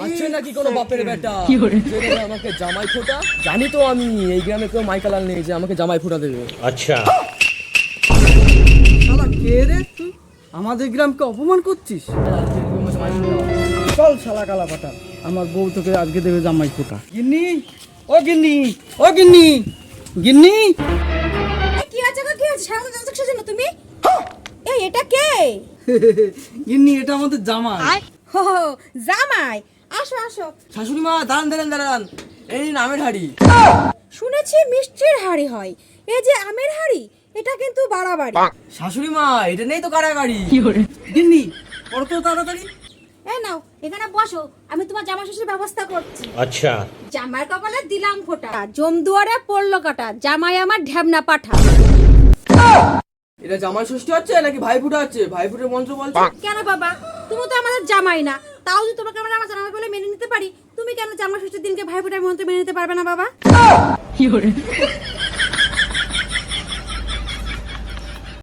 আছে নাকি কোনো বাপের বেটা যে দেবে আমাকে জামাই ফোঁটা? জানি তো আমি এই গ্রামে কেউ মাইকালাল নেই যে আমাকে জামাই ফোঁটা দেবে। अच्छा শালা কে রে তুই? আমাদের গ্রামকে অপমান করছিস? চল শালা কালা পাটা, আমার বউ তোকে আজকে দেবে জামাই ফোঁটা। গিন্নি, ও গিন্নি, ও গিন্নি, গিন্নি। কি আছে গো, কি আছে? সারা দিন দেখছো না তুমি? এই এটা কে? গিন্নি, এটা আমাদের জামাই। হো জামাই, আসো আসো। শাশুড়ি মা দাঁড়ান দাঁড়ান দাঁড়ান, এই নিন আমের হাড়ি। শুনেছি মিষ্টির হাড়ি হয়, এই যে আমের হাড়ি, এটা কিন্তু বাড়াবাড়ি। শাশুড়ি মা এটা নেই তো কারাগাড়ি। গিন্নি, পড়ো তো তাড়াতাড়ি। এই নাও এখানে বসো, আমি তোমার জামা ষষ্ঠীর ব্যবস্থা করছি। अच्छा জামাই কপালে দিলাম ফোঁটা, জমদুয়ারে পড়লো কাটা, জামাই আমার ঢ্যাবনা পাঠা। এটা জামাই ষষ্ঠী হচ্ছে নাকি ভাই ফুটা হচ্ছে? ভাই ফুটের মন্ত্র বলছে। কেন বাবা, তুমি তো আমাদের জামাই না, তাও যদি তোমাকে আমরা আমার জামাই বলে মেনে নিতে পারি, তুমি কেন জামা ষষ্ঠীর দিনকে ভাই ফোঁটার মন্ত্র মেনে নিতে পারবে না বাবা?